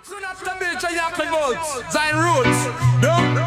Soon after Bill Chayak votes, Zion Roots. Don't know.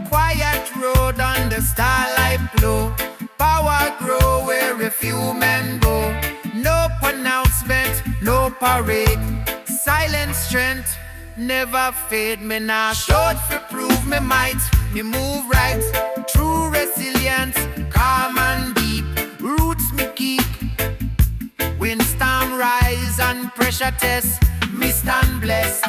Quiet road on the starlight glow. Power grow where a few men go. No pronouncement, no parade. Silent strength, never fade. Me nah shout for prove me might. Me move right, true resilience, calm and deep. Roots me keep. When storm rise and pressure test, me stand blessed.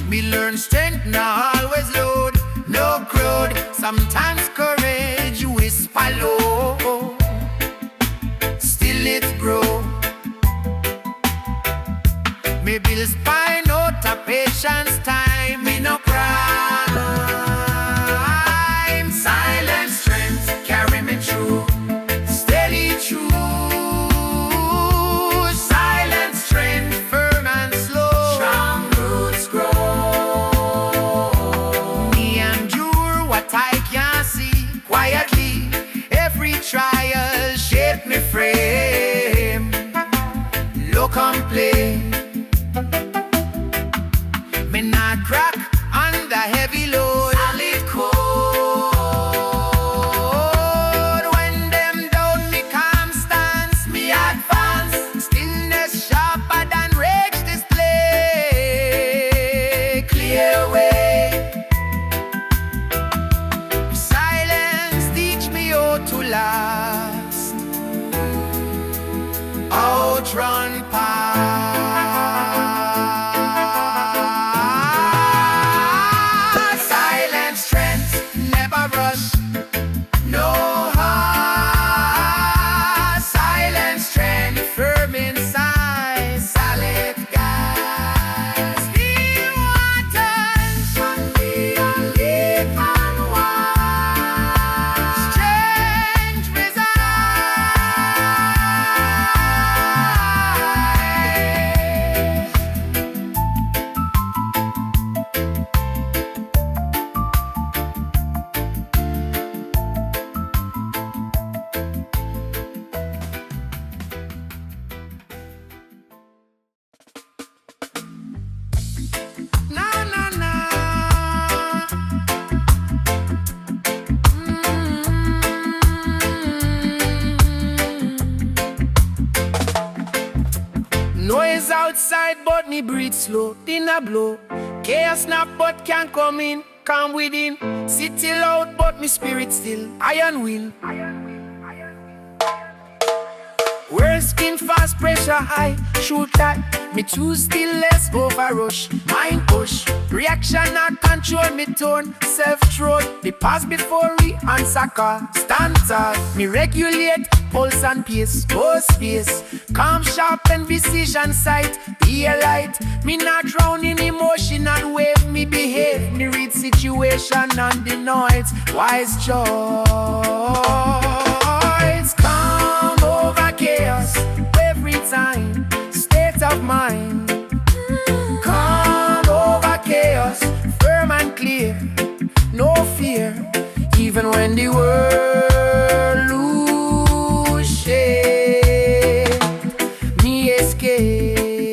Me learn strength, now always load. No crowd, sometimes courage whisper low. Still it grow. Me build spine out of patience time. Me no crime. Silent strength carry me through. Steady true. Silent strength firm and slow. Strong roots grow. Quietly, every trial shape me frame. Look and play. Me not crack under heavy load. Solid code. When them down me calm stance, me advance. Stillness sharper than rage display. Clear way. To last, outrun past. Silent strength, never rush. No heart. Silent strength, firm inside. Solid gas. Still waters from the leaf and wine. Noise outside, but me breathe slow. Dinner blow. Chaos snap, but can't come in. Calm within. City loud, but me spirit still. Iron will. World spin fast, pressure high. Shoot that. Me choose still less over rush. Mind push. Reaction not control me tone. Self-throat. The pass before we answer call. Stand tall. Me regulate. Pulse and pace. Go space. Calm, sharp and precision sight. Be a light. Me not drown in emotion and wave. Me behave. Me read situation and the noise. Wise choice. Calm over chaos. Every time. State of mind. Calm over chaos. Firm and clear. No fear. Even when the world lose shape. Me escape.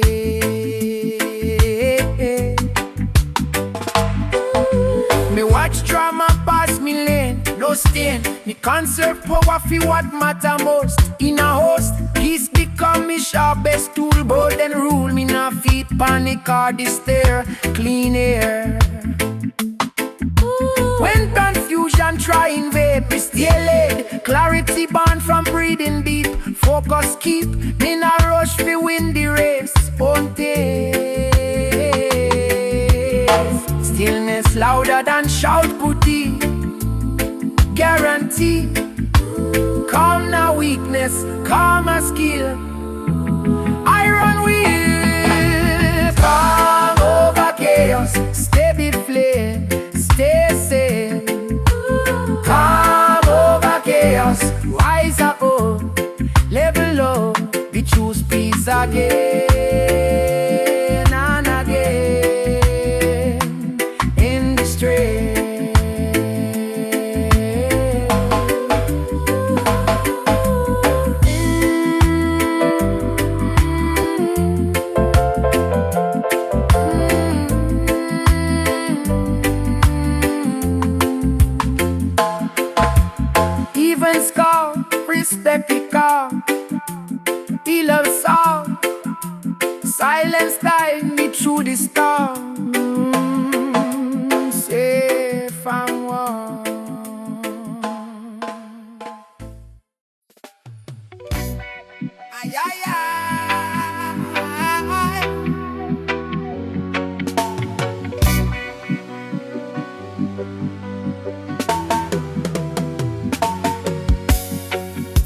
Me watch drama pass me lane. No stain. Me conserve power for what matter most. In a host, peace become me sharpest tool. Bold and rule me na feet panic or despair. Clean air. When confusion try invade, me stay laid. Clarity born from breathing deep. Focus keep. Me na rush fi win the race. Own taste. Stillness louder than shout putty. Guarantee. Calm na weakness, calm a skill. Iron will. Calm over chaos. Steady flame. Stay safe. Calm over chaos. Rise up, oh, level up, we choose peace again and again in the street. Even scar, respect the car. He loves all. Silence guide me through the storm. Safe and warm. Ay, ay, ay.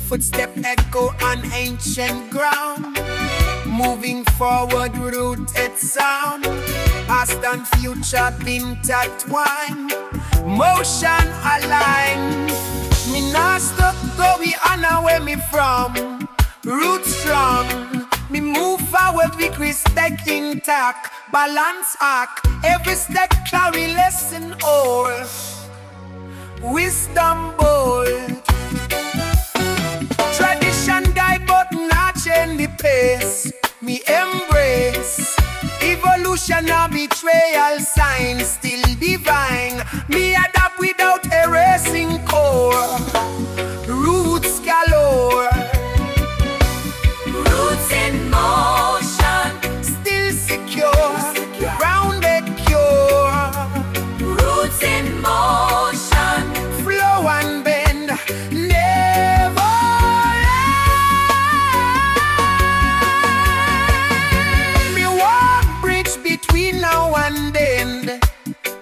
Footstep echo on ancient ground. Moving forward, rooted sound. Past and future intertwined. Motion aligned. Me not stuck, go we honor where me from. Roots strong. Me move forward with respect intact. Balance arc. Every step carry lesson or wisdom bold. Tradition guide but not change the pace. Me embrace evolution or betrayal sign. Still divine. Me adapt without erasing core. Roots galore. Roots in motion. Still secure. Grounded pure. Roots in motion. Flow and bend. Never. Me walk bridge between now and then.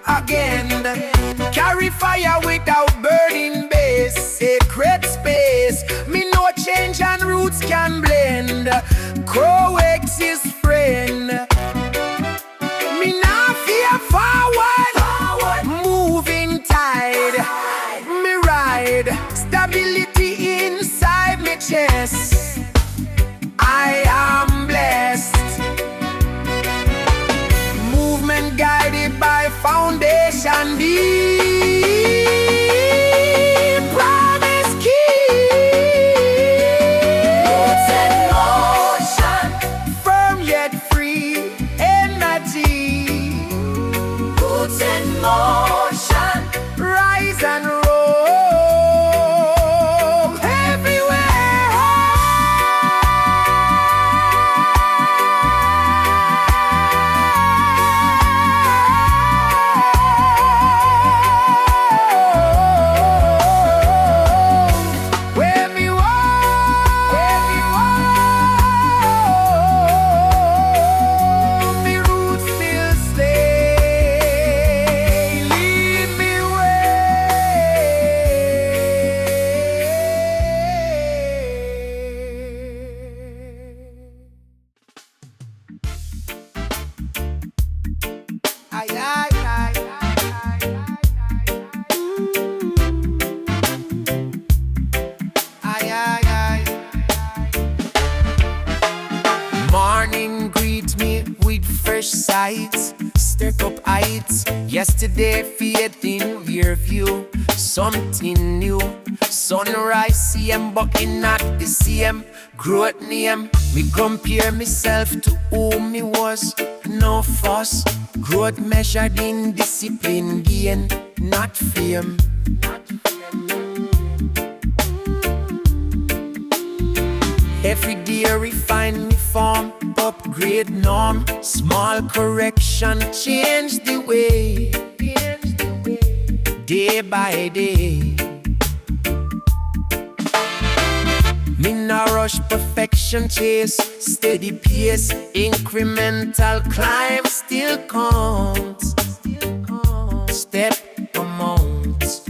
Again. Carry fire without burning base. Sacred space. Me no change and roots can blend. Coexist friend. Me now fear forward. Moving tide. Me ride. Stability inside me chest. I am blessed. Movement guided by foundation deep. Promise keep. Roots in motion. Firm yet free. Energy. Roots in motion. Rise and roll. Morning greet me with fresh sights. Step up heights. Yesterday faith in rear view. Something new. Sunrise CM bucking not the same. Growth name. Me compare myself to who me was. No fuss. Growth measured in discipline gain, not fame. Every day refine me form, upgrade norm. Small correction change the way. Day by day. Me no rush perfection chase. Steady pace, incremental climb still counts. Step amounts.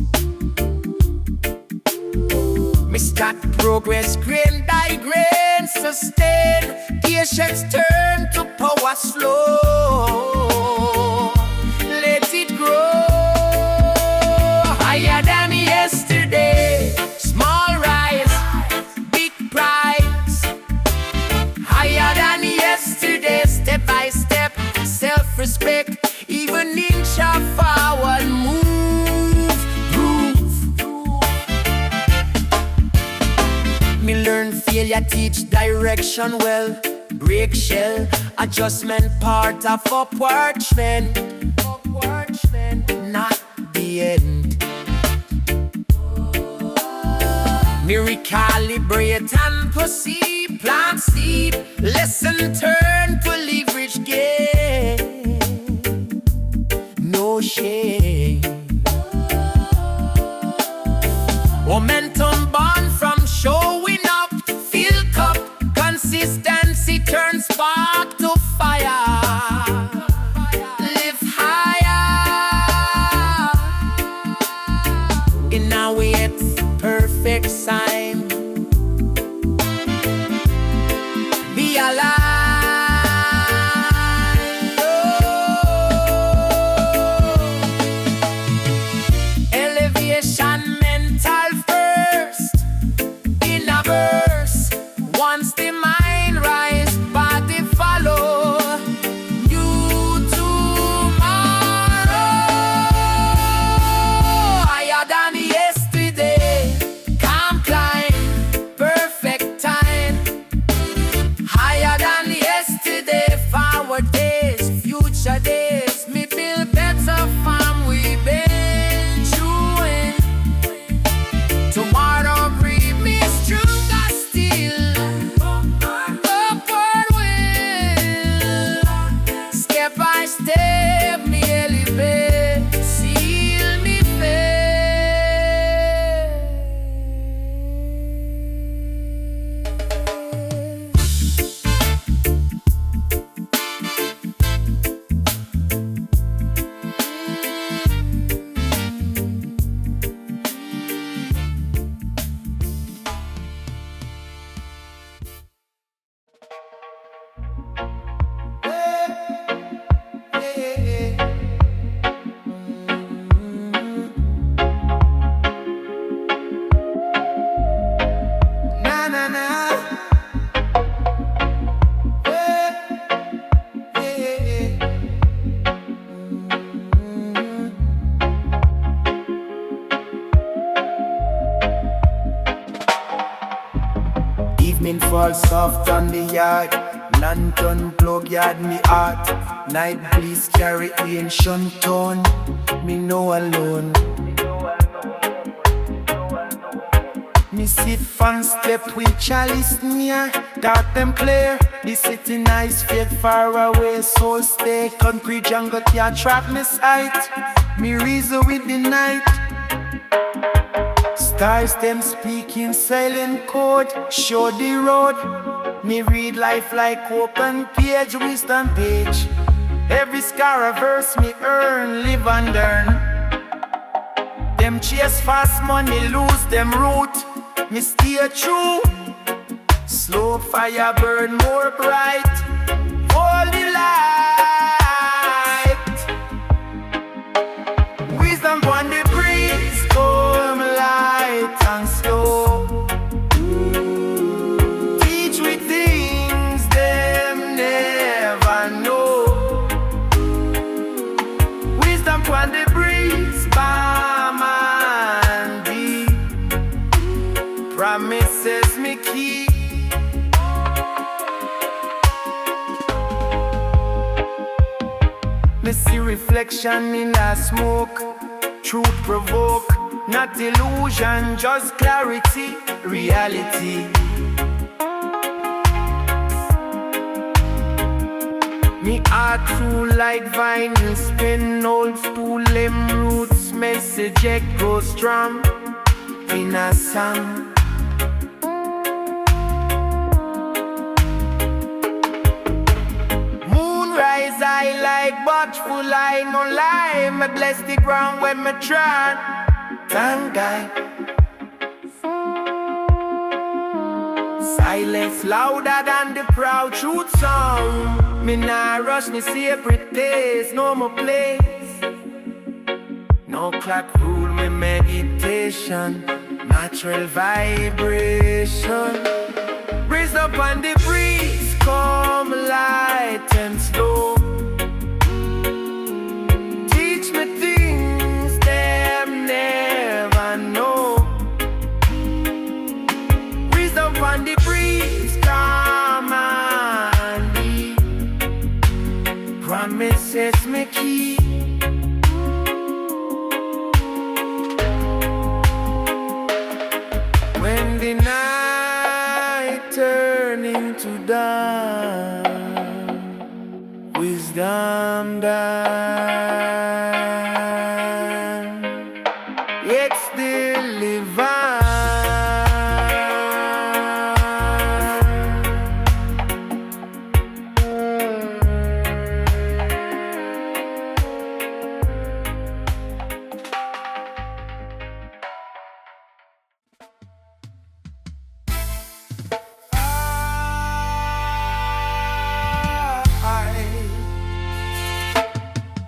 Me start progress, grain by grain, sustain. Patience turn to power slow. Let it grow higher than yesterday. Small rise, Failure teach direction well. Break shell, adjustment part of upward trend. Not the end. Me recalibrate and proceed. Plant seed, lesson turn to leverage gain. No shame. Momentum born from showing up. Fill cup, consistency turns spark to fire. Live higher. In our way, it's perfect sign. Be alive. Elevation mental first. In a verse, once the mind rise, body follow. New tomorrow, higher than yesterday. Calm climb, perfect time. Higher than yesterday, forward days, future days. Me feel better from we been chewing. Tomorrow bring me stronger still. Upward will, step by step me elevate. Seal me faith. Na na na. Evening falls soft on the yard. Lantern plug yard me heart. Night please carry ancient tone. Me no alone. Me sit fan step with Chalice near. Dark them clear. The city nice fade far away. Soul stay concrete jungle can't trap me sight. Me reason with the night. Stars them speaking silent code. Show the road. Me read life like open page, wisdom page. Every scar a verse me earn, live and learn. Them chase fast money, lose them root. Me stay true. Slow fire burn more bright. Holy light. Wisdom on the breeze, come light and slow. Teach me things them never know. Wisdom on the breeze, balm and deep. Promises me keep. Me see reflection in the smoke. Truth provoke, not illusion, just clarity, reality. Me heart true like vinyl, spin old stool, limb roots, message echo strong in a song. Moonrise I like, but full I no lie. Me bless the ground when me try. Thank God. Silence louder than the proud truth song. Me nah rush me separate days, no more place. No clock rule me meditation. Natural vibration. Raise up on the breeze, come light and slow. Teach me things them never know. Wisdom Pon Di Breeze, come and be. Promises me keep. When the night turn into dawn, wisdom done, yet still divine.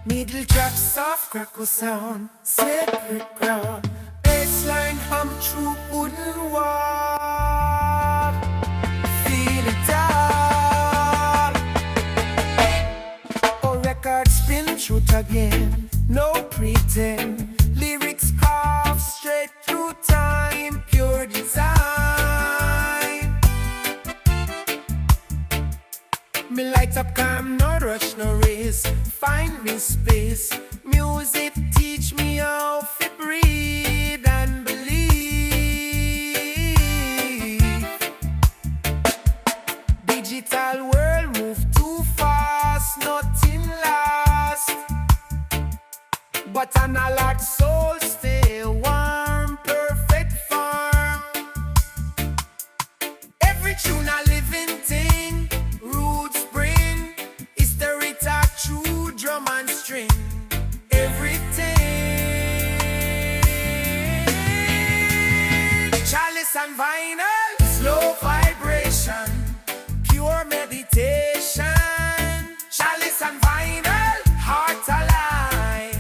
Middle track, soft crackle sound, sacred ground. Baseline hum through wooden wall. Feel it all. Oh, record spin truth again. No pretend. Lyrics carved straight through time. Pure design. Me light up calm, no rush, no race. Find me space. Music teach me how to breathe and believe. Digital world move too fast, nothing lasts. But analog soul stay warm, perfect form. Every tune a living thing, roots bring. History talk true, drum and string. Everything. Chalice and vinyl, slow vibration, pure meditation. Chalice and vinyl, heart alive,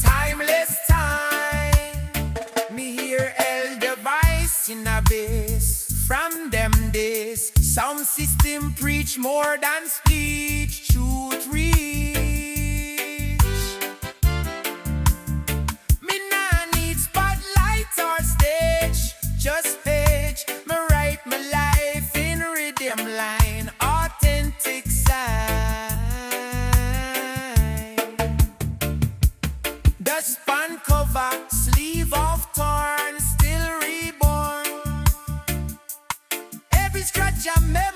timeless time. Me hear elder voice in a bass from them days. Sound system preach more than speech, truth reach. Me nah need spotlight or stage, just page. Me write my life in rhythm line, authentic side. The span cover, sleeve of torn, still reborn. Every scratch a memory.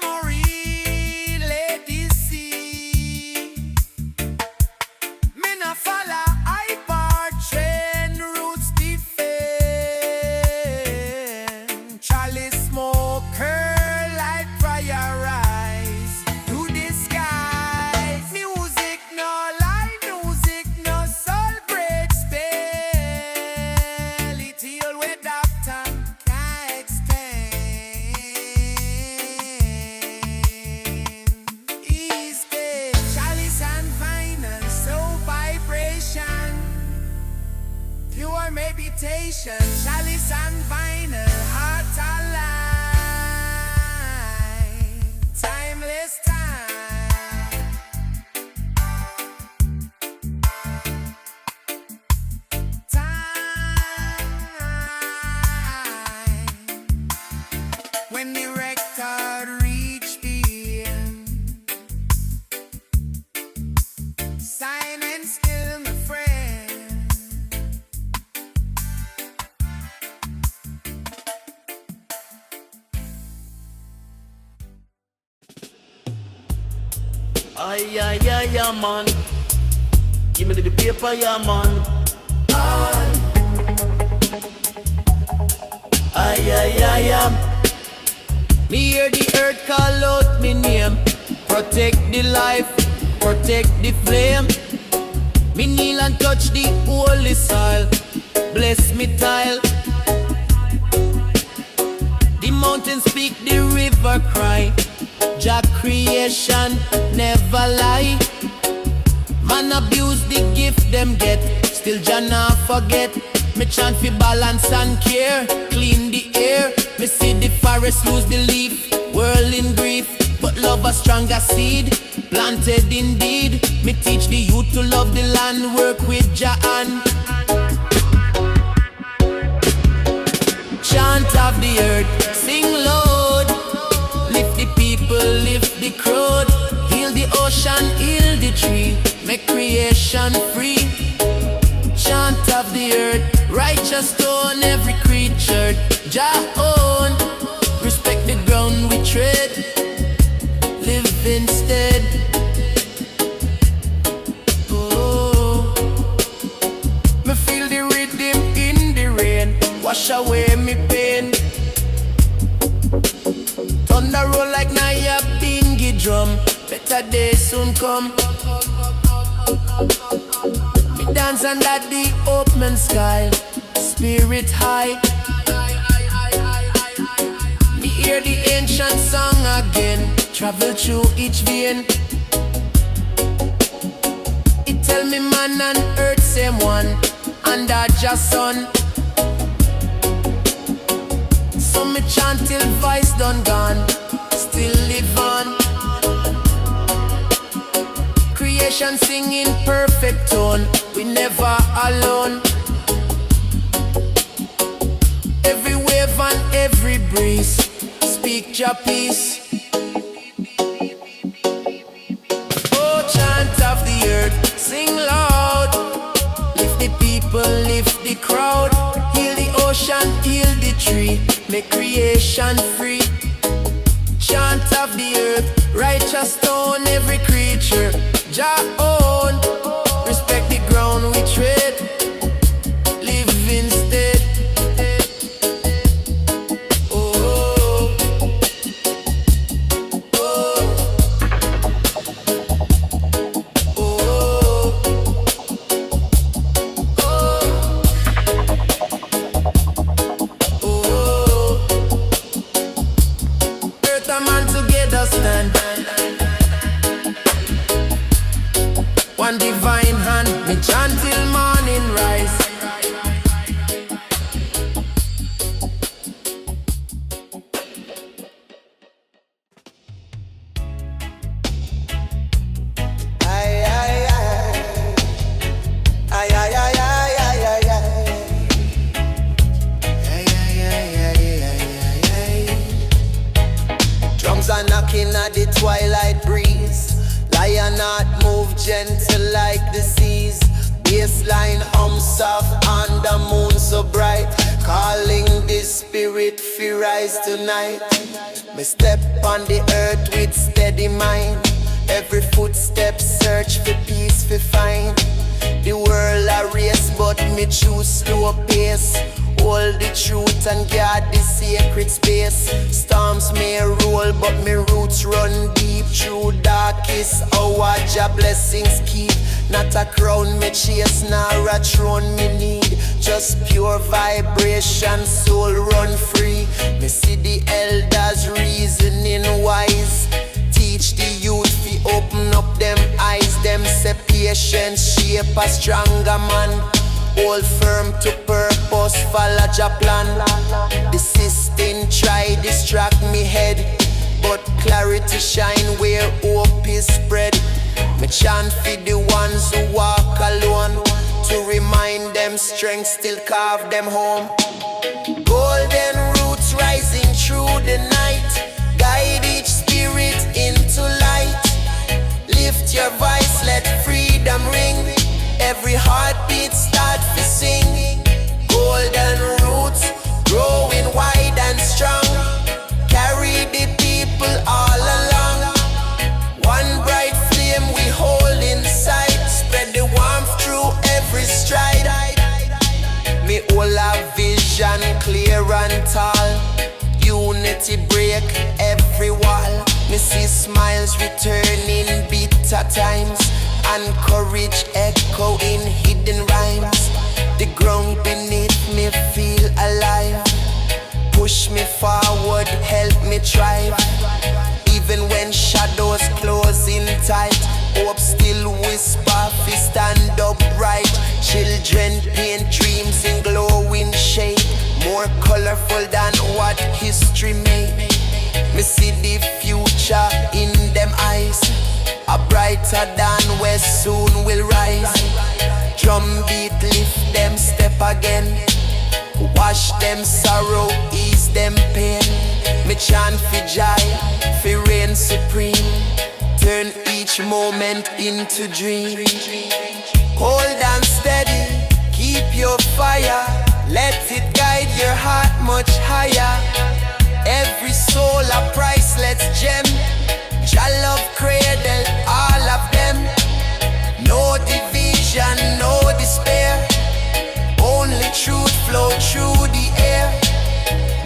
Chalice and vinyl, heart alive, timeless time. Time. When the record reach the end, silence still my friend. Ay, ay, ay, yeah, man. Give me the paper, yeah, man. Ay, ay, ay, yeah. Me hear the earth call out me name. Protect the life, protect the flame. Me kneel and touch the holy soil. Bless me tile. The mountains speak, the river cry. Jah creation never lie. Man abuse the gift them get, still Jah not forget. Me chant fi balance and care, clean the air. Me see the forest lose the leaf, world in grief. But love a stronger seed, planted indeed. Me teach the youth to love the land, work with Jah and chant of the earth, sing loud. creation free. Chant of the earth, righteous stone every creature. Jah own, respect the ground we tread. Live instead. Oh, me feel the rhythm in the rain, wash away me pain. Thunder roll like Naya bingy drum. Better days soon come. Me dance under the open sky, spirit high. Me hear the ancient song again, travel through each vein. It tell me man and earth same one, under Jah sun. So me chant till voice done gone, still live on. Creation singing perfect tone, we never alone. Every wave and every breeze, speak Jah peace. Oh, chant of the earth, sing loud. Lift the people, lift the crowd. Heal the ocean, heal the tree, make creation free. Chant of the earth, righteous stone every creature. Jah own, respect the ground we tread. Live instead. Oh, oh, oh, oh, oh. Earth and man together stand. One divine hand, me chant till morning rise. Ay, ay, ay. Ay, ay, ay, ay, ay, ay, ay. Ay, ay, ay, ay, ay, ay, ay. Drums are knocking at the twilight breeze. Lion heart move gentle like the seas. Baseline hum soft on the moon so bright, calling the spirit fi rise tonight. Me step on the earth with steady mind. Every footstep search for peace fi find. The world a race but me choose slow pace. Hold the truth and guard the sacred space. Storms may roll but me roots run deep. Through darkest hour Jah blessings keep. Not a crown me chase nor a throne me need. Just pure vibration, soul run free. Me see the elders reasoning wise. Teach the youth fi open up them eyes. Them say patience shape a stronger man. Hold firm to purpose, follow Jah plan. The system try distract me head, but clarity shine where hope is spread. Me chant for the ones who walk alone, to remind them strength still carve them home. Golden roots rising through the night, guide each spirit into light. Lift your voice, let freedom ring. Every heartbeat start to sing. Golden roots growing wide and strong, carry the people all along. One bright flame we hold inside, spread the warmth through every stride. Me all a vision clear and tall, unity break every wall. Me see smiles returning bitter times, and courage echo in hidden rhymes. The ground beneath me feel alive, push me forward, help me thrive. Even when shadows closing tight, hope still whisper, fi stand upright. Children paint dreams in glowing shade, more colorful than what history made. Me see the future in them eyes, a brighter than where soon will rise. Drum beat lift them step again, wash them sorrow, ease them pain. Me chant for joy, for reign supreme, turn each moment into dream. Hold and steady, keep your fire. Let it guide your heart much higher. Every soul a priceless gem. Jah love cradle all of them. No division, no despair. Only truth flow through the air.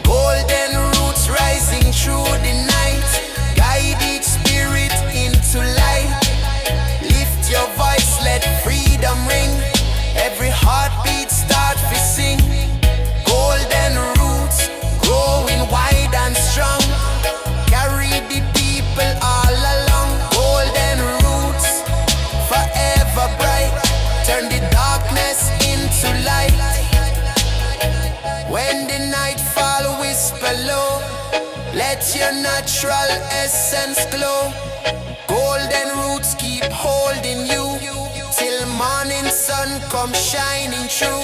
Golden roots rising through the night. Guide each spirit into light. Lift your voice, let freedom ring. Every heartbeat start to sing. Golden roots growing wide and strong. Carry the people all along. Golden roots forever bright. Turn the darkness into light. When the night fall, whisper low. Let your natural essence glow. Golden roots keep holding you till morning sun come shining through.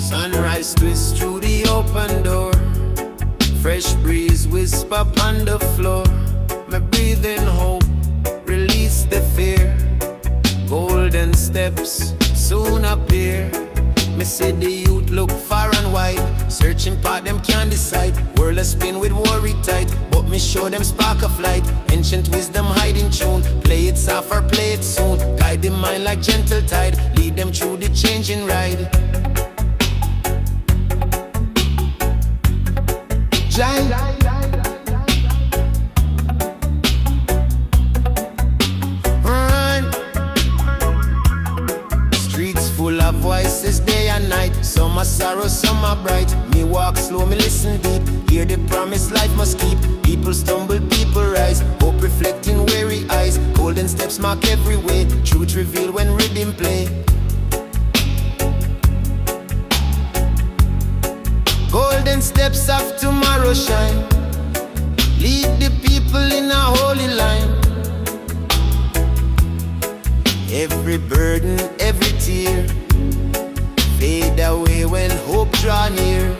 Sunrise twist through the open door. Fresh breeze whisper on the floor. Me breathe in hope, release the fear. Golden steps soon appear. Me see the youth look far and wide. Searching part them can't decide. World a spin with worry tight, but me show them spark of light. Ancient wisdom hiding tune. Play it soft or play it soon. Guide the mind like gentle tide. Lead them through the changing ride. Run. Streets full of voices day and night. Some are sorrow, some are bright. Me walk slow, me listen deep. Hear the promise life must keep. People stumble, people rise. Hope reflecting weary eyes. Golden steps mark every way. Truth revealed when Riddim play. Golden steps of tomorrow shine. Lead the people in a holy line. Every burden, every tear fade away when hope draw near.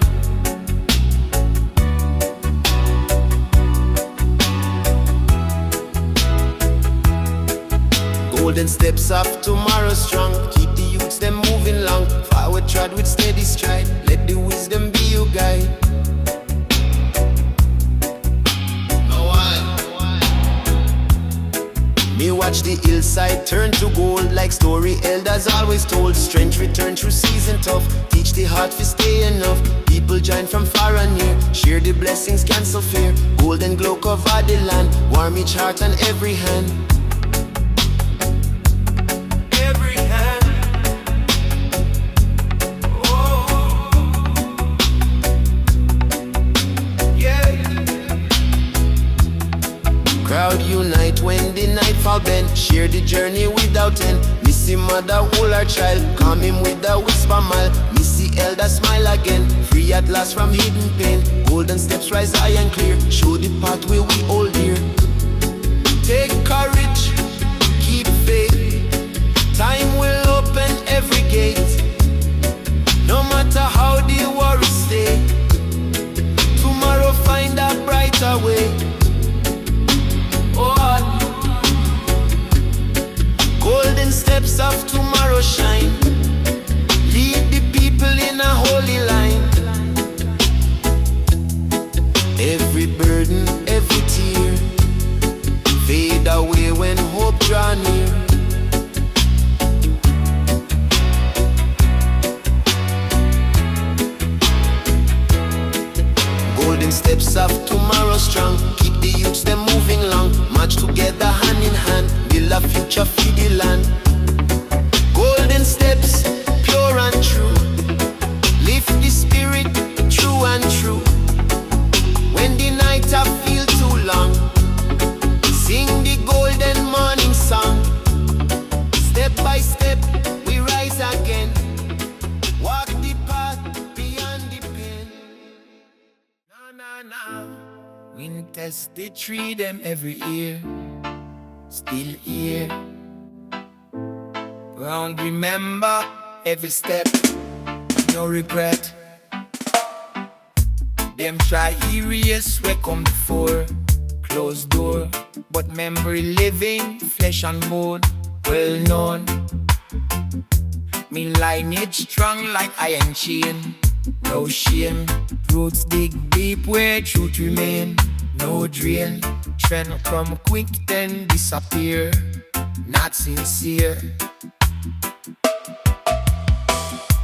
Golden steps of tomorrow strong. Keep the youths them moving long. Forward trod with steady stride. Let the wisdom be your guide. Me watch the hillside turn to gold. Like story elders always told. Strength return through season tough. Teach the heart to stay enough. People join from far and near. Share the blessings, cancel fear. Golden glow cover the land. Warm each heart and every hand. Every hand. Oh. Yeah. Crowd unite when the nightfall bend. Share the journey without end. Missy mother hold her child. Calm him with a whisper mile. Missy elder smile again. Free at last from hidden pain. Golden steps rise high and clear. Show the pathway we hold dear. Take courage, keep faith. Time will open every gate. No matter how the worries stay. Tomorrow find a brighter way. Oh, golden steps of tomorrow shine. Lead the people in a holy line. Every burden, every tear fade away when hope draw near. Golden steps of tomorrow strong. Keep the youths them moving long. March together hand in hand. Build a future for the land. Golden steps, pure and true. Lift the spirit, true and true. When the night I feel too long, sing the golden morning song. Step by step, we rise again. Walk the path bless the tree them every year. Still here. Round remember every step, no regret. Them try erase where come before, closed door, but memory living, flesh and bone, well known. Me lineage strong like iron chain, no shame. Roots dig deep where truth remain, no drain. Trend come quick then disappear, not sincere.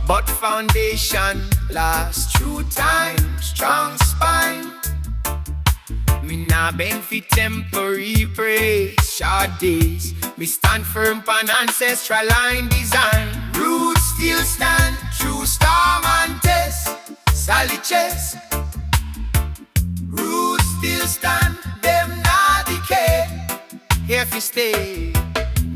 But foundation lasts through time, strong spine. Me nah bend for temporary praise, short days. Me stand firm pan ancestral line design. Roots still stand through storm and test, solid chest. Roots still stand, them not decay. Here fi stay.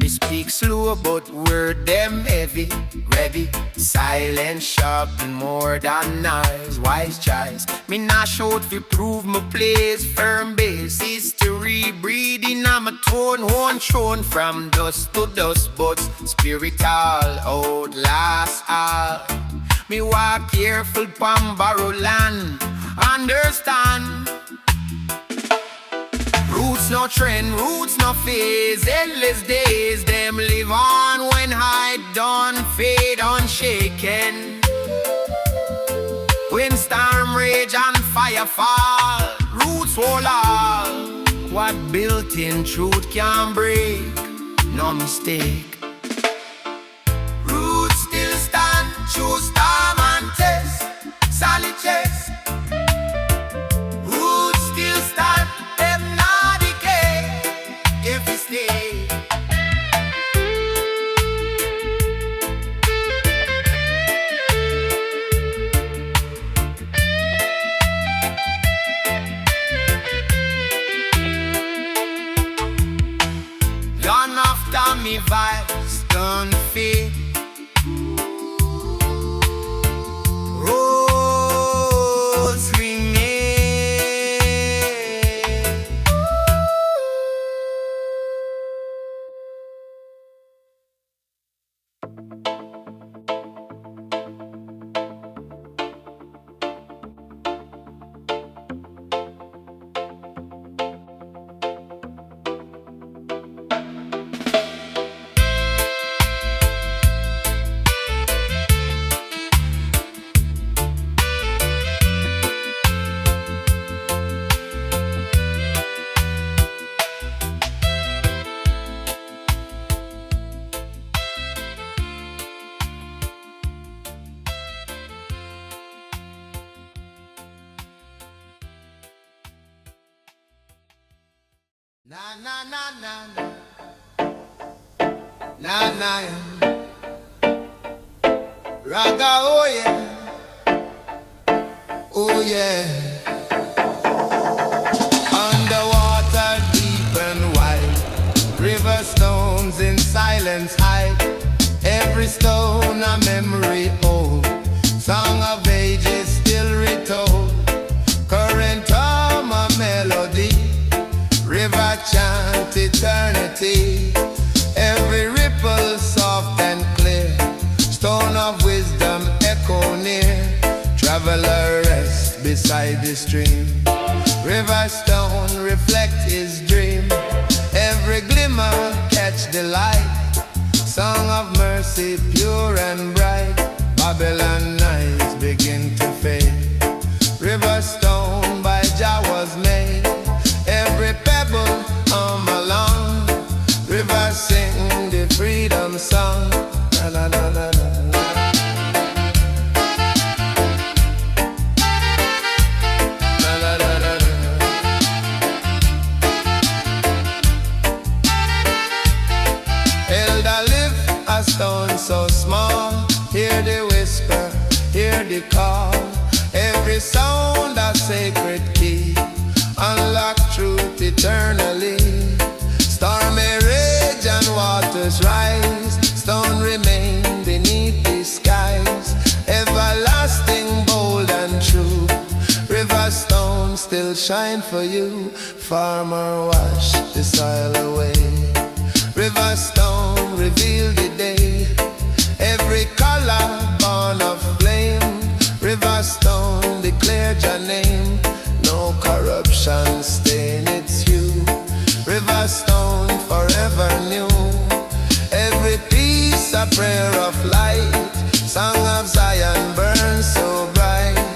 Me speak slow but word them heavy, ready. Silence sharp and more than noise, wise choice. Me nah shout fi prove my place, firm base. History breathing on my tone, one thrown from dust to dust, but spiritual outlast all. Me walk careful pon borrow land, understand. Roots no trend, roots no phase, endless days. Them live on when hide done, fade unshaken. When storm rage and fire fall, roots hold all. What built in truth can break, no mistake. Roots still stand, through storm and test, solid chest. Roots still stand, them not decay, if we stay. Gone after me vibes, done fade. Rose remain. Na na na na na na na Raga oh yeah, oh yeah. Underwater deep and wide, Riverstones in silence hide. Every stone a memory old, song of ages still retold. Current hum a melody, river chant eternity. Every ripple soft and clear, stone of wisdom echo near. Traveler rest beside the stream, Riverstone reflect his dream. Every glimmer catch the light, song of mercy pure and bright. Babylon nights begin to fade, Riverstone by Jah was made. Every pebble along, river sing the freedom song. Na, na, na, na, na. Na, na, na, na, na. Elder lift a stone so small, hear the whisper, hear the call. Every sound a sacred key, unlock truth eternally. Stormy rage and waters rise, stone remain beneath the skies. Everlasting, bold and true, Riverstone still shine for you. Farmer, wash the soil away. Riverstone, reveal the day. Every color born of flame. Riverstone, declare your name. No corruption stain its hue. Riverstone, forever new. Every piece a prayer of light. Song of Zion burns so bright.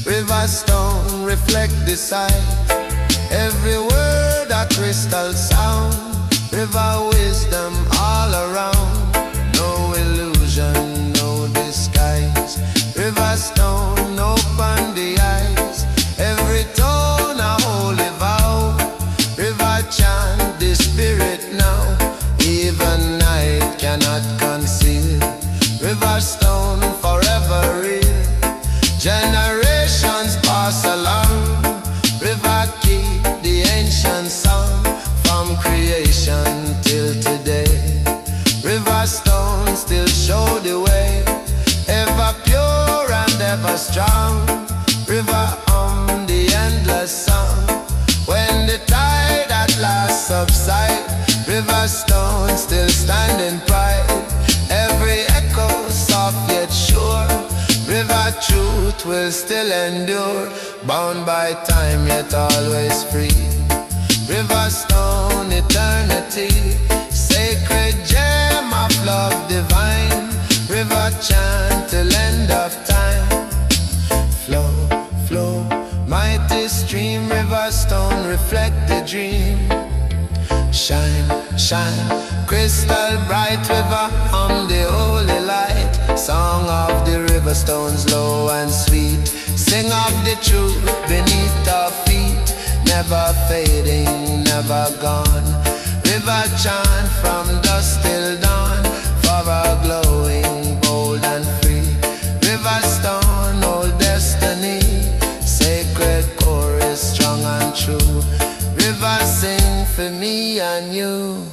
Riverstone, reflect the sight. Every word a crystal sound. River wisdom all around. No illusion, no disguise. Riverstone, open the eyes. Every tone a holy vow. River chant the spirit now. Even night cannot conceal. Riverstone, forever real. Generations pass along. River keep the ancient song from creation till today. Riverstone still show the way. Ever pure and ever strong. River the endless song. When the tide at last subside, Riverstone still stand in pride. Every echo soft yet sure. River truth will still endure. Bound by time yet always free. Riverstone eternity. Sacred gem of love divine. River chant till end of time. Flow, flow, mighty stream. Riverstone reflect the dream. Shine, shine, crystal bright. River the holy light. Song of the Riverstones, low and sweet. Sing of the truth beneath our feet. Never fading, never gone. River chant from dusk till dawn. For a glowing, bold and free. Riverstone, old destiny. Sacred chorus, strong and true. River sing for me and you.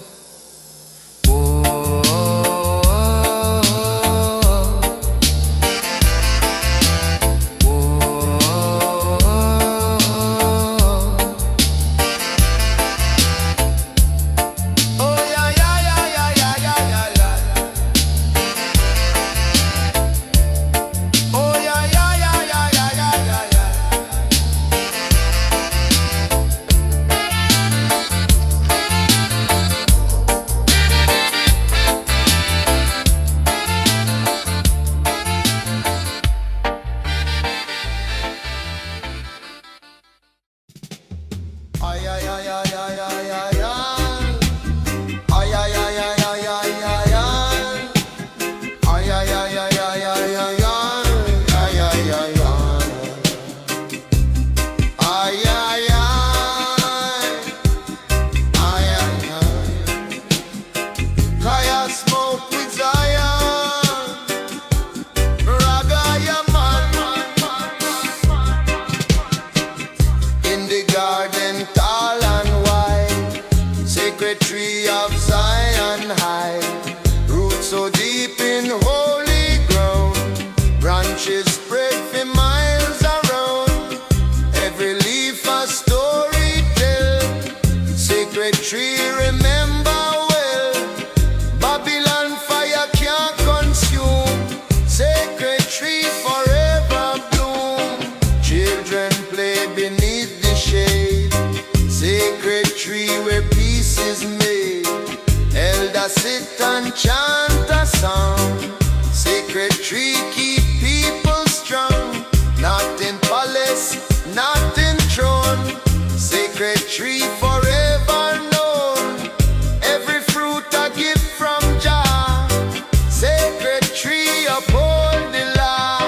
Sit and chant a song. Sacred tree keep people strong. Not in palace, not in throne. Sacred tree forever known. Every fruit a gift from Jah. Sacred tree uphold the law.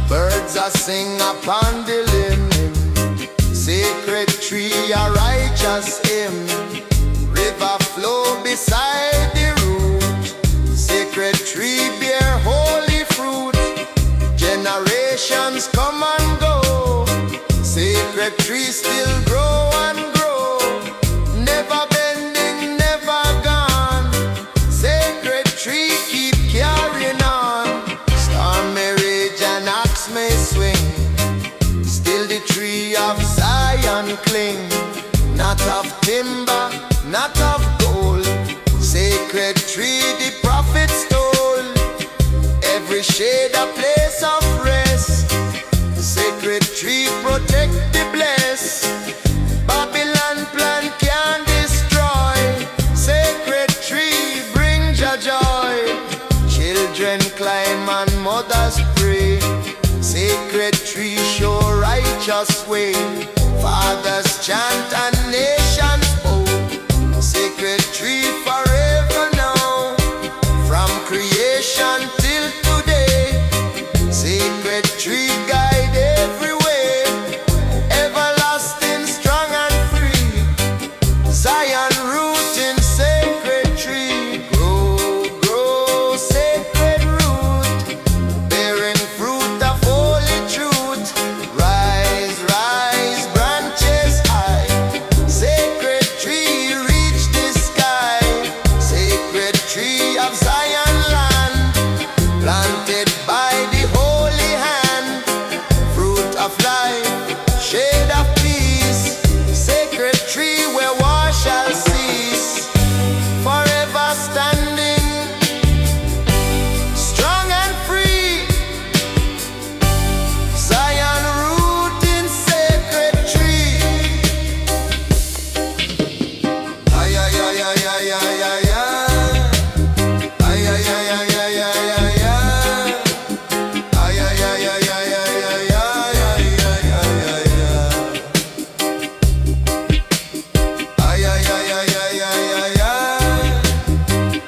Birds a sing upon the limb. Sacred tree a rise. righteous him. River flow beside the root. Sacred tree bear holy fruit. Generations come and go. Sacred tree still grow and grow. Never bending, never gone. Sacred tree keep carrying on. Storm may rage and axe may swing. Still the tree of Zion cling. Not of timber, not of gold. Sacred tree the prophet stole. Every shade a place of rest. Sacred tree protect the blessed. Babylon plan can destroy. Sacred tree bring joy. Children climb and mothers pray. Sacred tree show righteous way. Fathers chant and nations bow. Sacred tree forever now. From creation till today. Sacred tree guide every way. Everlasting, strong and free. Zion root in sacred tree. Grow, grow, sacred root. Bearing fruit of holy truth. Rise, rise, branches high. Sacred tree reach the sky. Sacred tree of Zion land. Planted by the holy hand. Fruit of life, shade of peace. Sacred tree where war shall cease. Forever standing, strong and free. Zion root in sacred tree. Ay, ay, ay, ay, ay, ay, ay, ay. Ay, ay, ay, ay, ay, ay, ay, ay. Ay, ay, ay, ay, ay, ay, ay, ay, ay, ay, ay, ay, ay. Ay, ay, ay, ay, ay, ay, ay, ay.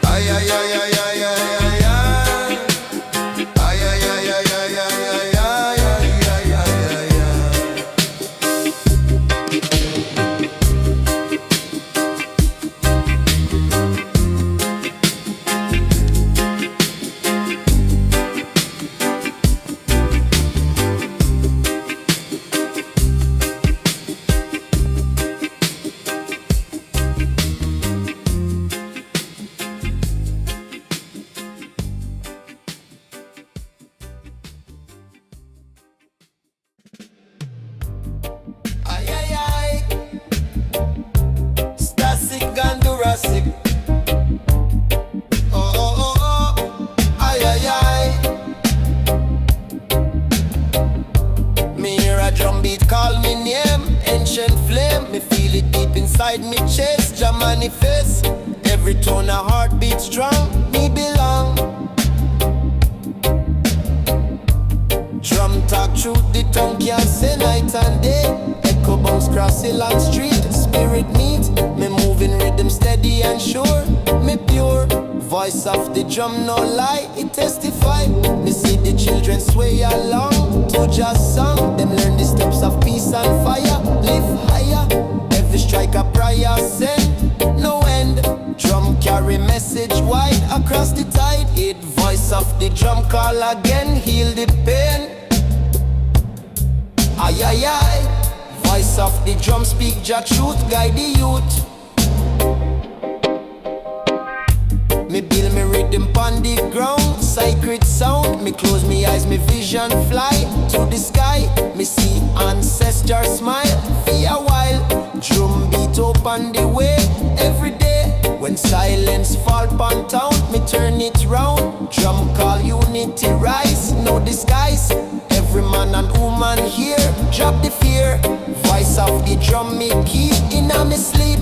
Ay, ay, ay, ay, ay, ay, ay, ay. Ay, ay, ay, ay, ay, ay, ay, ay, ay, ay, ay, ay. Ay, ay, ay. Stasic and Jurassic. Oh, oh, oh, oh. Ay, ay, ay. Me hear a drum beat call me name. Ancient flame. Me feel it deep inside me chest. Jah manifest. Every tone a heartbeat strong. Me belong. Drum talk truth, the tongue can't say night and day. Echo bounce cross the long street. Spirit meet, me moving rhythm steady and sure. Me pure, voice of the drum no lie, it testify. Me see the children sway along to just song. Them learn the steps of peace and fire. Live higher, every strike a prayer send. No end, drum carry message wide across the tide. It voice of the drum call again, heal the pain. Ay, ay, ay. Voice of the drum speak Jah truth, guide the youth. Me build me rhythm pon the ground. Sacred sound, me close me eyes, me vision fly to the sky. Me see ancestor smile for a while. Drum beat open the way every day. When silence fall pon town, me turn it round. Drum call unity rise, no disguise. Every man and woman here, drop the fear. Voice of the drum me keep in a me sleep.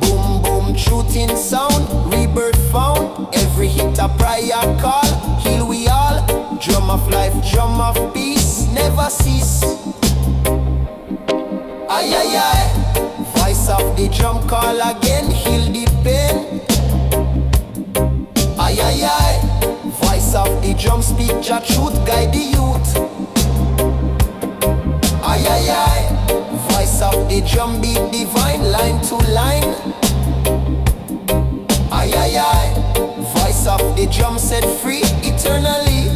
Boom boom, truth in sound, rebirth found. Every hit a prayer call, heal we all. Drum of life, drum of peace, never cease. Ay ay ay, voice of the drum call again, heal the pain. Ay ay ay, voice of the drum speak Jah truth, guide the youth. Ay ay ay, voice voice of the drum beat divine, line to line. Aye, aye, aye. Voice of the drum set free eternally.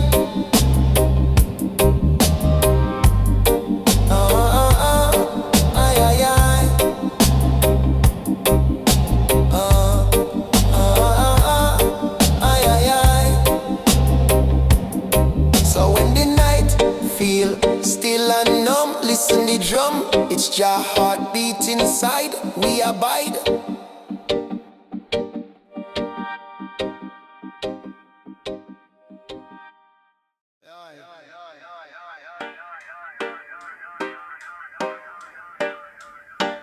Aye, aye, aye. Aye, aye, aye. So when the night feel still and numb, listen the drum. It's Jah heartbeat inside. We abide.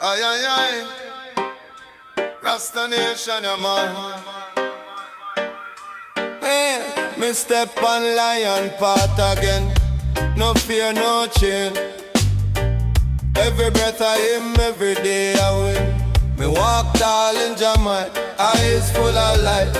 Aye, aye, aye. Rasta Nation, yeah, man. Hey, me step on lion path again. No fear, no chill. Every breath I him, every day I win. Me walk tall in Jamaica, eyes full of light.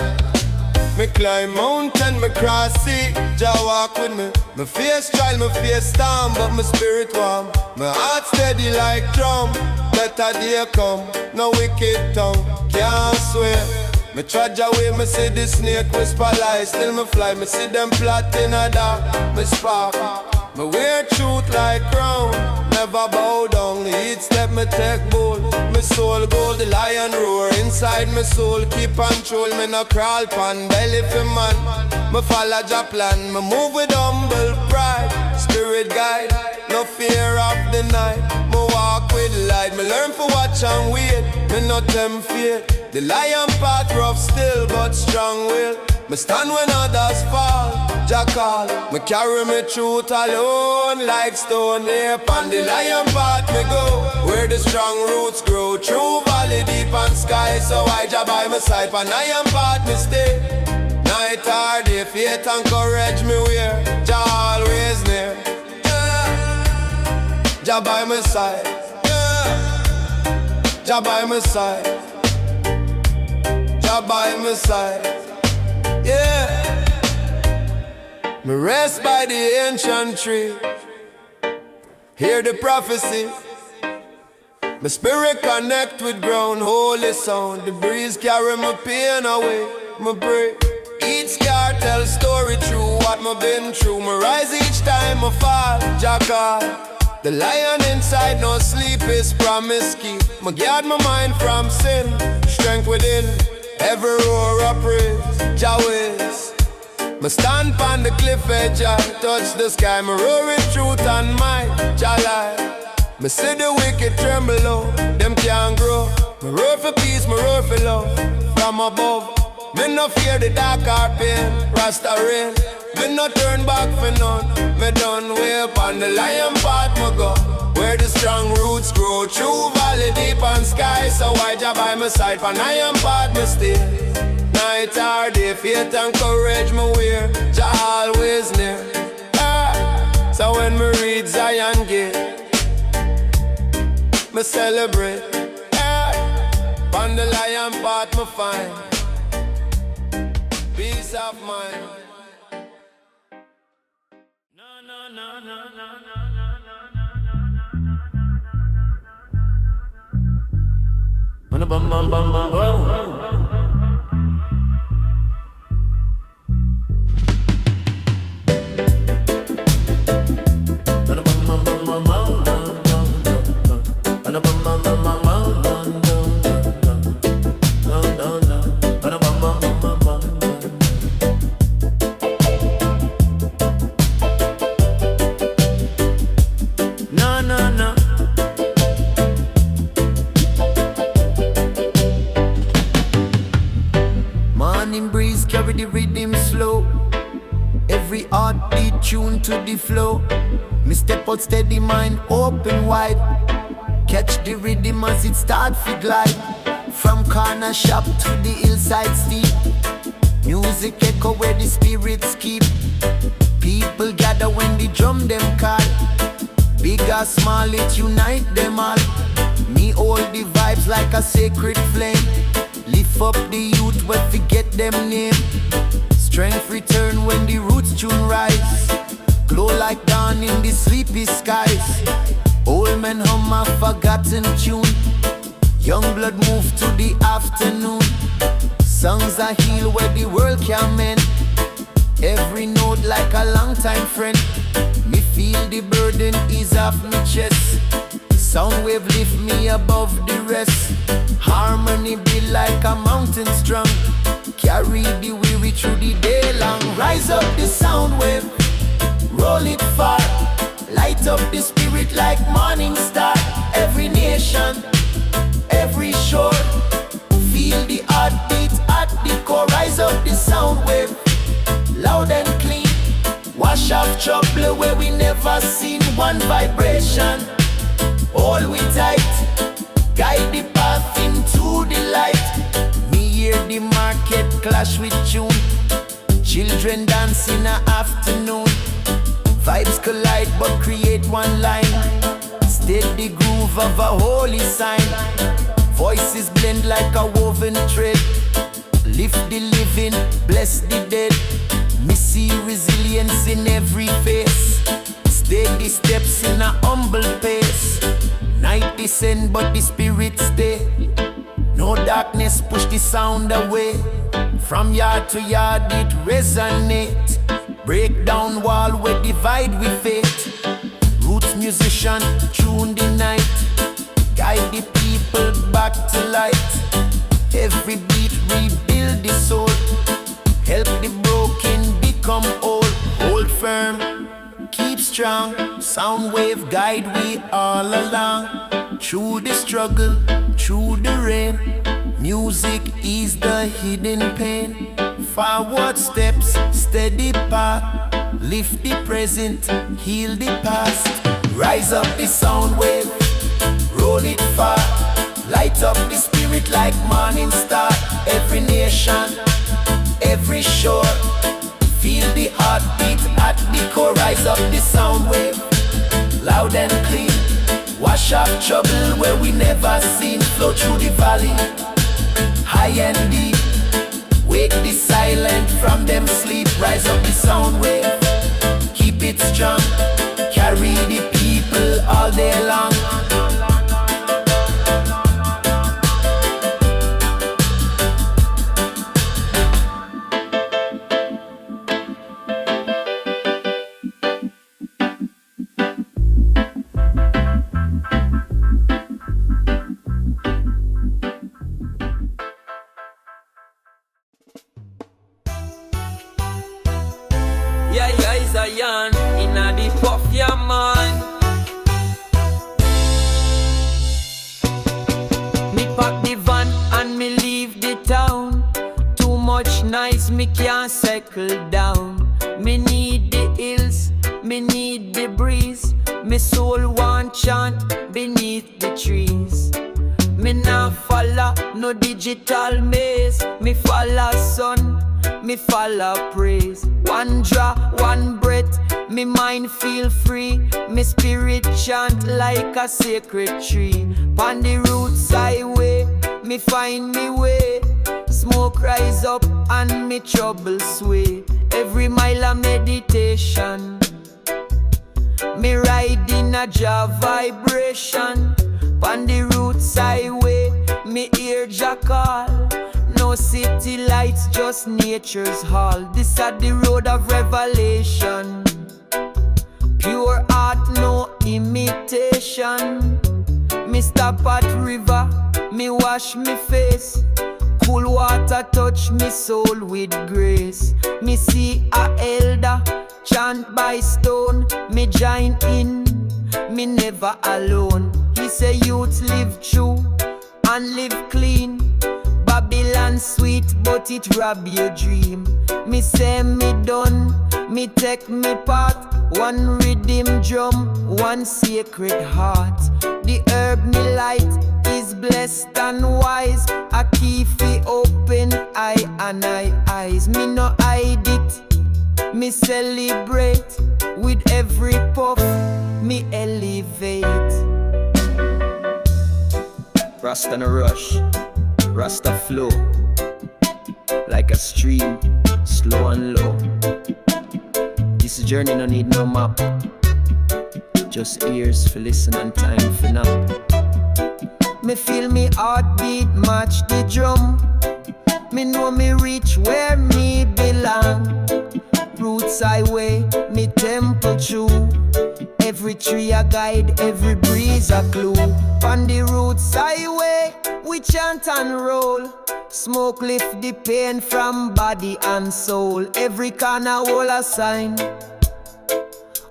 Me climb mountain, me cross sea, Jah walk with me. Me face trial, me face storm, but my spirit warm. My heart steady like drum. Better day come, no wicked tongue, can't swear. Me trudge away, me see the snake whisper lies. Still me fly, me see them plot in a dark. Me spark, me wear truth like crown. Never bow down, each step me take bold. Me soul gold, the lion roar. Inside me soul keep control. Me no crawl pan belly for man. Me follow Jah plan, me move with humble pride. Spirit guide, no fear of the night. Me walk with light, me learn for watch and wait. Me no tempt fate. The lion path rough still but strong will. Me stand when others fall, Jah call. Me carry me truth alone like stone. Here on the lion path me go, where the strong roots grow. True valley deep and sky, so I Jah by my side. On lion path me stay. Night or day, faith and courage me wear. Jah always near. Jah by my side. Jah by my side. Jah by my side. Yeah. Me rest by the ancient tree. Hear the prophecy. My spirit connect with ground, holy sound. The breeze carry my pain away. Me pray. Each scar tell story true. What me been through. Me rise each time I fall. Jah call. The lion inside no sleep is promise keep. Me guard my mind from sin. Strength within. Every roar I praise. Jah ways. Me stand on the cliff edge, I touch the sky. Me roar with truth and might, Jah light. Me see the wicked tremble low, them can't grow. Me roar for peace, me roar for love, from above. Me no fear the dark or pain, Rasta reign. Me no turn back for none, me done way up on the lion path me go. Where the strong roots grow, true valley deep and sky. So why Jah by my side, for lion path me stay. Night or day, faith and courage me wear. Jah always near. So when me read Zion Gate, me celebrate. On the lion path me find peace of mind. No, no, no, no, no, no, no, no, no, no. Morning breeze carry the rhythm slow. Every heartbeat tuned to the flow. Me step out steady, mind open wide. Catch the rhythm as it start to glide. From corner shop to the hillside steep. Music echo where the spirits keep. People gather when the drum them call. Big or small, it unite them all. Me hold the vibes like a sacred flame. Lift up the youth where forget them name. Strength return when the roots tune rise. Glow like dawn in the sleepy skies. Old men hum a forgotten tune. Young blood move to the afternoon. Songs are heal where the world can mend. Every note like a long time friend. Me feel the burden ease off me chest. Soundwave lift me above the rest. Harmony be like a mountain strong. Carry the weary through the day long. Rise up the soundwave, roll it far. Light up the spirit like morning star. Every nation, every shore, feel the heartbeat at the core. Rise up the soundwave, loud and clean. Wash off trouble where we never seen. One vibration, hold we tight. Guide the path into the light. Me hear the market clash with June. Children dance in the afternoon. Vibes collide but create one line. Steady groove of a holy sign. Voices blend like a woven thread. Lift the living, bless the dead. Me see resilience in every face. Steady steps in a humble pace. Night descend but the spirit stay. No darkness push the sound away. From yard to yard it resonate. Break down wall where divide we fate. Roots musician tune the night. Guide the people back to light. Every beat rebuild the soul. Help the broken become whole. Hold firm, keep strong. Soundwave guide we all along. Through the struggle, through the rain. Music ease the hidden pain. Forward steps, steady path. Lift the present, heal the past. Rise up the soundwave, roll it far. Light up the spirit like morning star. Every nation, every shore, feel the heartbeat at the core. Rise up the soundwave, loud and clean. Wash off trouble where we never seen. Flow through the valley, high and deep. Wake the silent from them sleep. Rise up the soundwave, keep it strong. Carry the people all day long. Zion, inna the puff, yeah man. Me pack the van and me leave the town. Too much noise, me can't settle down. Me need the hills, me need the breeze. Me soul want chant beneath the trees. Me nah follow no digital maze. Me follow sun, me follow praise. One draw, one breath, me mind feel free. Me spirit chant like a sacred tree. Pon the roots highway, me find me way. Smoke rise up and me trouble sway. Every mile a meditation. Me ride in a Jah vibration. Pon the roots highway, me hear Jah call. No city lights, just nature's hall. This is the road of revelation. Pure art, no imitation. Me stop at river, me wash me face. Cool water touch me soul with grace. Me see a elder chant by stone. Me join in, me never alone. He say youth live true and live clean. Babylon sweet, but it rob your dream. Me say me done, me take me part. One Riddim drum, one sacred heart. The herb me light is blessed and wise. A key fi open eye and eyes. Me no hide it, me celebrate. With every puff, me elevate. Rasta no rush, Rasta flow. Like a stream, slow and low. This journey no need no map. just ears for listen and time for now. Me feel me heartbeat match the drum. Me know me reach where me belong. Roots highway, me temple true. Every tree a guide, every breeze a clue. On the roots highway, we chant and roll. Smoke lift the pain from body and soul. Every corner hold a sign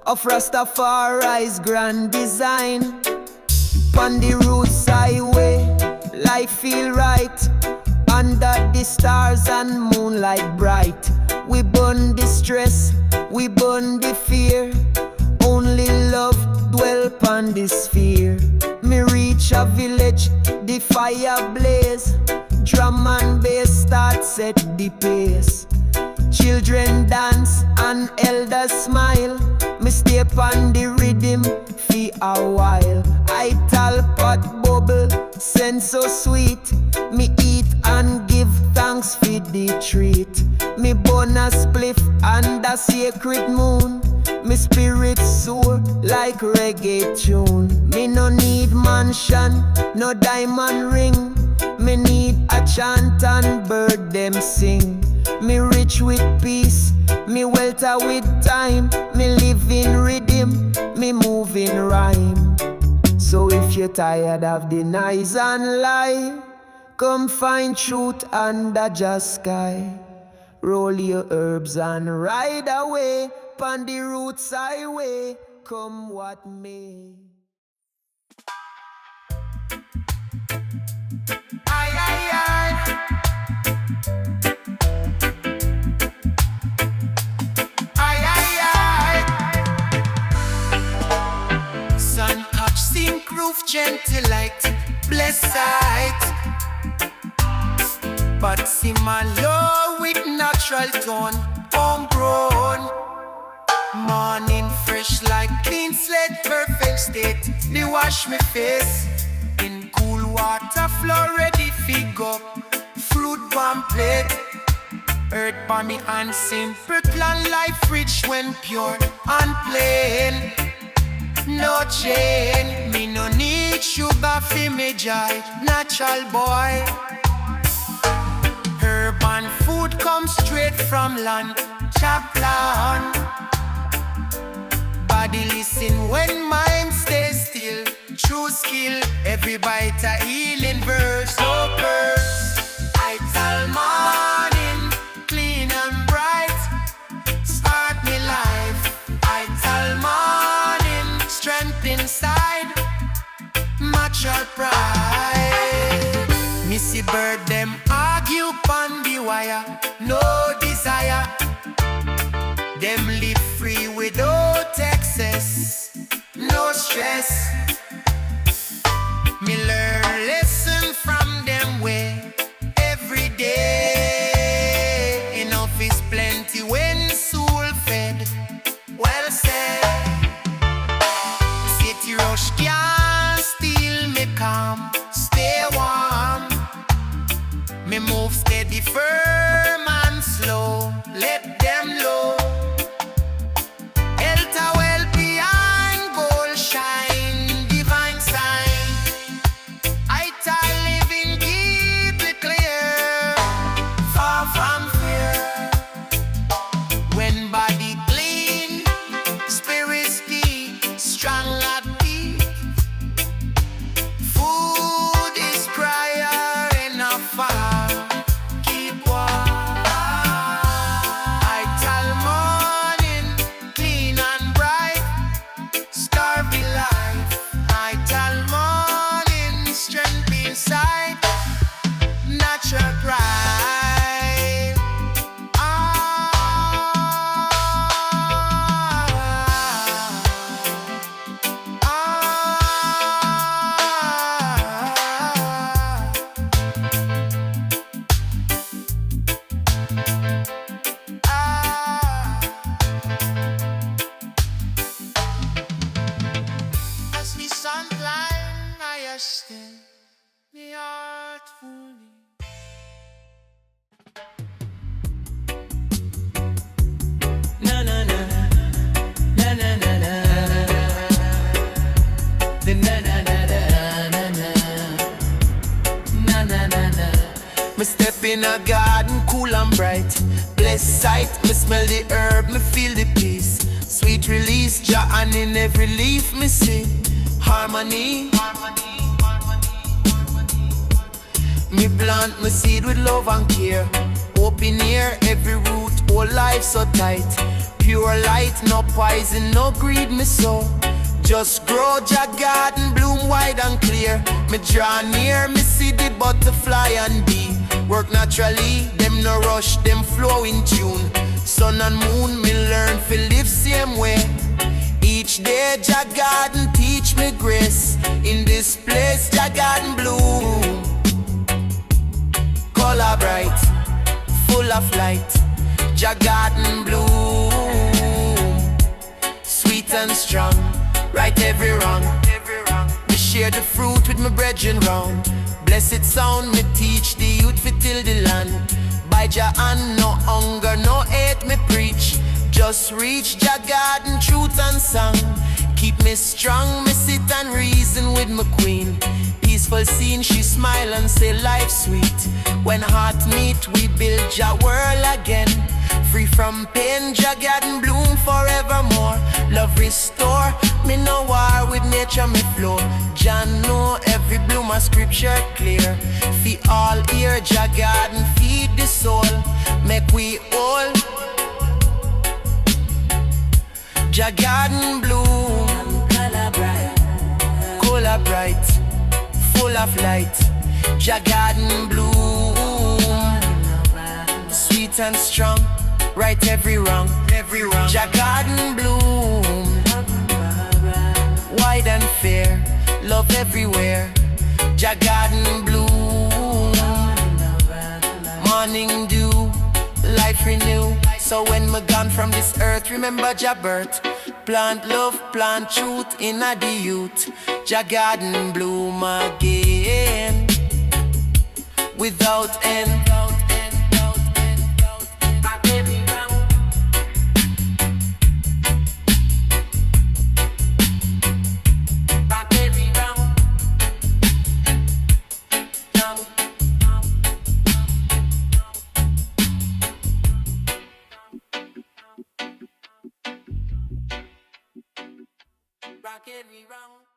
of Rastafari's grand design. On the roots highway, life feel right. Under the stars and moonlight bright. We burn the stress, we burn the fear. Only love dwell upon this sphere. Me reach a village, the fire blaze. Drum and bass start set the pace. Children dance and elders smile. Me stay on the rhythm for a while. Ital pot bubble, scent so sweet. Me eat and give thanks for the treat. Me burn a spliff under sacred moon. Me spirit soar like reggae tune. Me no need mansion, no diamond ring. Me need a chant and bird them sing. Me rich with peace, me welter with time. Me live in Riddim, me move in rhyme. So if you're tired of the noise and lie, come find truth under Jah sky. Roll your herbs and ride away. Pon the roots highway, come what may. Aye, aye, aye. Aye, aye, aye. Sun touch sink roof gentle light, bless sight. But see my low with natural tone, homegrown. Morning fresh like clean slate, perfect state. They wash me face in cool water, flow ready fig up. Fruit bomb plate, earth by me and simple plan. Life rich when pure and plain. No chain, me no need sugar for me joy. Natural boy. Urban food comes straight from land. Chaplain. Body listen when mind stays still. True skill, every bite a healing verse. No curse. Ital morning, clean and bright. Start me life. Ital morning, strength inside. Natural pride. Missy bird them argue pon the wire. No desire. Them live free without excess. No stress. Me learn lesson from them way every day. Enough is plenty when soul fed. Well said. City rush can't steal me calm. Stay warm. Me move steady, firm and slow. Let them know. in a garden, cool and bright. Blessed sight, me smell the herb, me feel the peace. Sweet release, Jah and in every leaf me see harmony. Me plant my seed with love and care. Open ear, every root, whole life so tight. Pure light, no poison, no greed me sow. Just grow, Jah Garden bloom wide and clear. Me draw near, me see the butterfly and bee. Work naturally, them no rush, them flow in tune. Sun and moon, me learn to live same way. Each day, Jah Garden teach me grace. In this place, Jah Garden bloom. Color bright, full of light. Jah Garden bloom. Sweet and strong, right every wrong. Me share the fruit with my brethren round. Blessed sound, me teach the youth fi till the land. By Jah and no hunger, no hate me preach. Just reach Jah Garden truth and song. Keep me strong, me sit and reason with my queen. Peaceful scene, she smile and say life sweet. When heart meet, we build Jah world again. Free from pain, Jah Garden bloom forevermore. Love restore, me no war with nature me flow. Jah know every bloom a scripture clear. Fi all ear, Jah Garden feed the soul. Make we all Jah Garden bloom. Color bright, full of light. Jah Garden bloom. Sweet and strong, right every wrong. Jah Garden bloom. Wide and fair, love everywhere. Jah Garden bloom. Morning dew, life renew. So when me gone from this earth, remember Jah birth. Plant love, plant truth in a the youth. Jah Garden bloom again, without end. Rock every round.